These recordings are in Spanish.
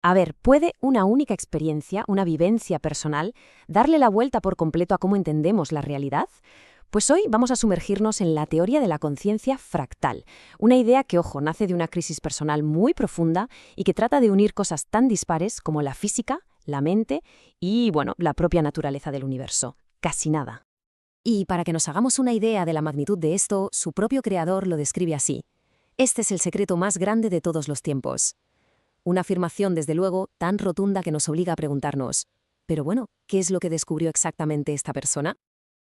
A ver, ¿puede una única experiencia, una vivencia personal, darle la vuelta por completo a cómo entendemos la realidad? Pues hoy vamos a sumergirnos en la teoría de la conciencia fractal, una idea que, ojo, nace de una crisis personal muy profunda y que trata de unir cosas tan dispares como la física, la mente y, bueno, la propia naturaleza del universo. Casi nada. Y para que nos hagamos una idea de la magnitud de esto, su propio creador lo describe así. Este es el secreto más grande de todos los tiempos. Una afirmación, desde luego, tan rotunda que nos obliga a preguntarnos, pero bueno, ¿qué es lo que descubrió exactamente esta persona?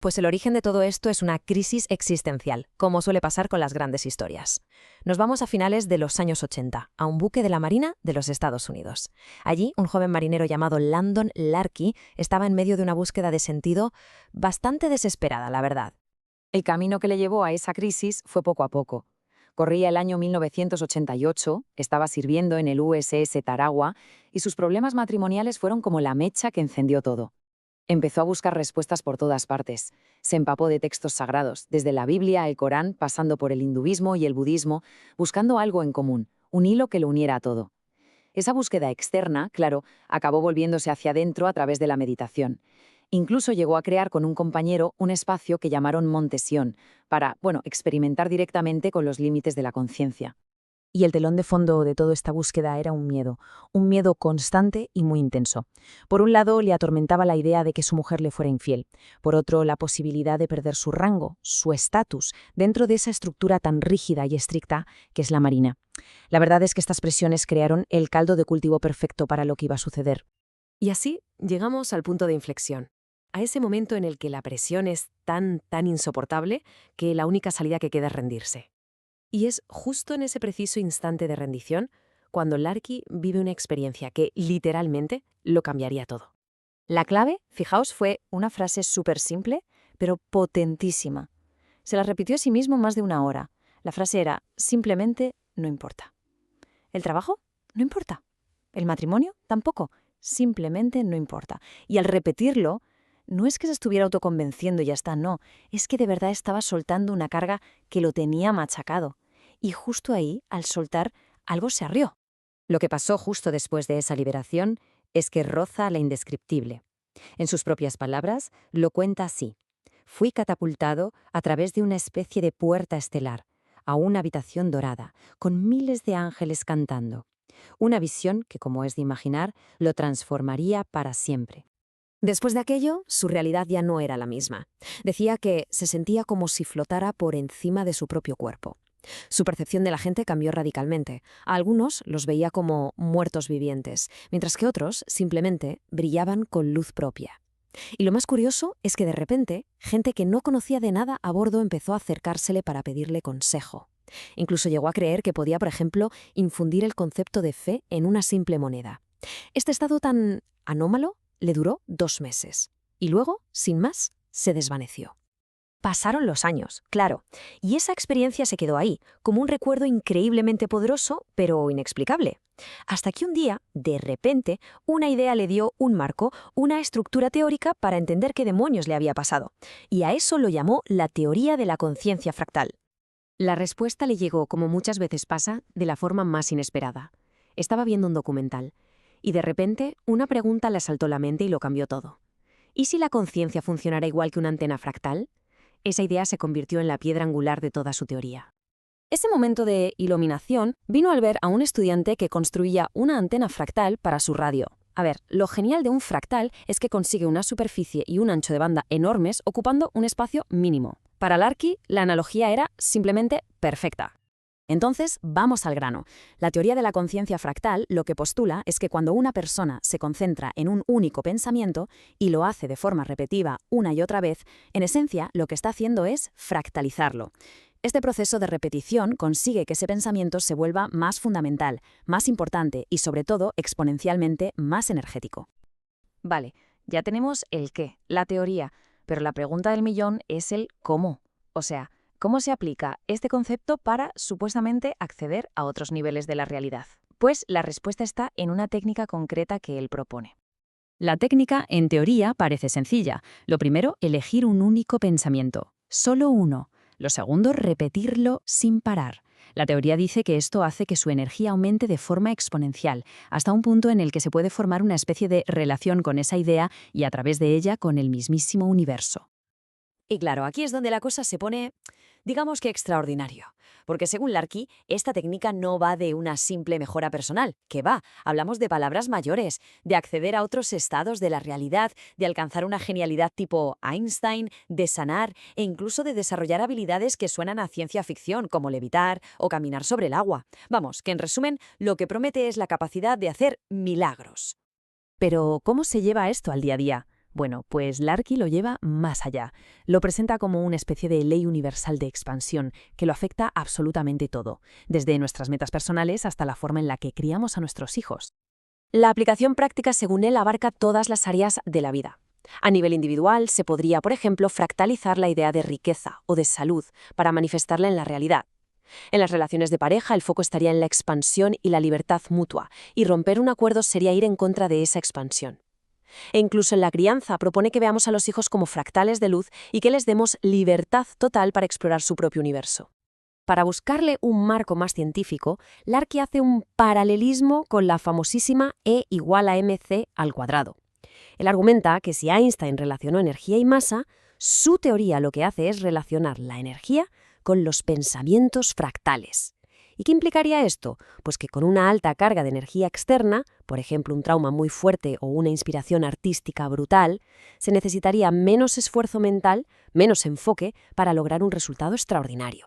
Pues el origen de todo esto es una crisis existencial, como suele pasar con las grandes historias. Nos vamos a finales de los años 80, a un buque de la Marina de los Estados Unidos. Allí, un joven marinero llamado Landon Larky estaba en medio de una búsqueda de sentido bastante desesperada, la verdad. El camino que le llevó a esa crisis fue poco a poco. Corría el año 1988, estaba sirviendo en el USS Tarawa y sus problemas matrimoniales fueron como la mecha que encendió todo. Empezó a buscar respuestas por todas partes. Se empapó de textos sagrados, desde la Biblia, el Corán, pasando por el hinduismo y el budismo, buscando algo en común, un hilo que lo uniera a todo. Esa búsqueda externa, claro, acabó volviéndose hacia adentro a través de la meditación. Incluso llegó a crear con un compañero un espacio que llamaron Monte Sion, para, experimentar directamente con los límites de la conciencia. Y el telón de fondo de toda esta búsqueda era un miedo constante y muy intenso. Por un lado, le atormentaba la idea de que su mujer le fuera infiel. Por otro, la posibilidad de perder su rango, su estatus, dentro de esa estructura tan rígida y estricta que es la Marina. La verdad es que estas presiones crearon el caldo de cultivo perfecto para lo que iba a suceder. Y así llegamos al punto de inflexión. A ese momento en el que la presión es tan insoportable que la única salida que queda es rendirse. Y es justo en ese preciso instante de rendición cuando Larky vive una experiencia que, literalmente, lo cambiaría todo. La clave, fijaos, fue una frase súper simple, pero potentísima. Se la repitió a sí mismo más de una hora. La frase era, simplemente no importa. ¿El trabajo? No importa. ¿El matrimonio? Tampoco. Simplemente no importa. Y al repetirlo, no es que se estuviera autoconvenciendo y ya está, no. Es que de verdad estaba soltando una carga que lo tenía machacado. Y justo ahí, al soltar, algo se arrió. Lo que pasó justo después de esa liberación es que roza la indescriptible. En sus propias palabras, lo cuenta así. Fui catapultado a través de una especie de puerta estelar, a una habitación dorada, con miles de ángeles cantando. Una visión que, como es de imaginar, lo transformaría para siempre. Después de aquello, su realidad ya no era la misma. Decía que se sentía como si flotara por encima de su propio cuerpo. Su percepción de la gente cambió radicalmente. A algunos los veía como muertos vivientes, mientras que otros simplemente brillaban con luz propia. Y lo más curioso es que de repente, gente que no conocía de nada a bordo empezó a acercársele para pedirle consejo. Incluso llegó a creer que podía, por ejemplo, infundir el concepto de fe en una simple moneda. Este estado tan anómalo le duró 2 meses. Y luego, sin más, se desvaneció. Pasaron los años, claro, y esa experiencia se quedó ahí, como un recuerdo increíblemente poderoso, pero inexplicable. Hasta que un día, de repente, una idea le dio un marco, una estructura teórica para entender qué demonios le había pasado. Y a eso lo llamó la teoría de la conciencia fractal. La respuesta le llegó, como muchas veces pasa, de la forma más inesperada. Estaba viendo un documental, y de repente una pregunta le asaltó la mente y lo cambió todo. ¿Y si la conciencia funcionara igual que una antena fractal? Esa idea se convirtió en la piedra angular de toda su teoría. Ese momento de iluminación vino al ver a un estudiante que construía una antena fractal para su radio. A ver, lo genial de un fractal es que consigue una superficie y un ancho de banda enormes ocupando un espacio mínimo. Para Larky, la analogía era simplemente perfecta. Entonces, vamos al grano. La teoría de la conciencia fractal lo que postula es que cuando una persona se concentra en un único pensamiento y lo hace de forma repetitiva una y otra vez, en esencia lo que está haciendo es fractalizarlo. Este proceso de repetición consigue que ese pensamiento se vuelva más fundamental, más importante y, sobre todo, exponencialmente más energético. Vale, ya tenemos el qué, la teoría, pero la pregunta del millón es el cómo. O sea, ¿cómo se aplica este concepto para, supuestamente, acceder a otros niveles de la realidad? Pues la respuesta está en una técnica concreta que él propone. La técnica, en teoría, parece sencilla. Lo primero, elegir un único pensamiento. Solo uno. Lo segundo, repetirlo sin parar. La teoría dice que esto hace que su energía aumente de forma exponencial, hasta un punto en el que se puede formar una especie de relación con esa idea y a través de ella con el mismísimo universo. Y claro, aquí es donde la cosa se pone, digamos que extraordinario. Porque según Larky, esta técnica no va de una simple mejora personal, que va, hablamos de palabras mayores, de acceder a otros estados de la realidad, de alcanzar una genialidad tipo Einstein, de sanar e incluso de desarrollar habilidades que suenan a ciencia ficción, como levitar o caminar sobre el agua. Vamos, que en resumen, lo que promete es la capacidad de hacer milagros. Pero, ¿cómo se lleva esto al día a día? Bueno, pues Larky lo lleva más allá. Lo presenta como una especie de ley universal de expansión que lo afecta absolutamente todo, desde nuestras metas personales hasta la forma en la que criamos a nuestros hijos. La aplicación práctica, según él, abarca todas las áreas de la vida. A nivel individual, se podría, por ejemplo, fractalizar la idea de riqueza o de salud para manifestarla en la realidad. En las relaciones de pareja, el foco estaría en la expansión y la libertad mutua, y romper un acuerdo sería ir en contra de esa expansión. E incluso en la crianza propone que veamos a los hijos como fractales de luz y que les demos libertad total para explorar su propio universo. Para buscarle un marco más científico, Larky hace un paralelismo con la famosísima E igual a mc al cuadrado. Él argumenta que si Einstein relacionó energía y masa, su teoría lo que hace es relacionar la energía con los pensamientos fractales. ¿Y qué implicaría esto? Pues que con una alta carga de energía externa, por ejemplo un trauma muy fuerte o una inspiración artística brutal, se necesitaría menos esfuerzo mental, menos enfoque para lograr un resultado extraordinario.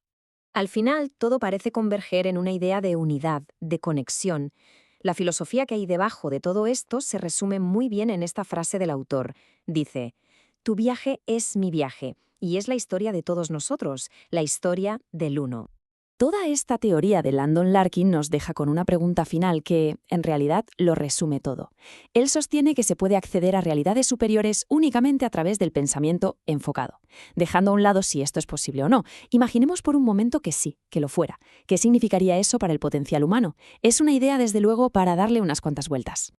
Al final, todo parece converger en una idea de unidad, de conexión. La filosofía que hay debajo de todo esto se resume muy bien en esta frase del autor. Dice: «Tu viaje es mi viaje, y es la historia de todos nosotros, la historia del uno». Toda esta teoría de Landon Larkin nos deja con una pregunta final que, en realidad, lo resume todo. Él sostiene que se puede acceder a realidades superiores únicamente a través del pensamiento enfocado. Dejando a un lado si esto es posible o no, imaginemos por un momento que sí, que lo fuera. ¿Qué significaría eso para el potencial humano? Es una idea, desde luego, para darle unas cuantas vueltas.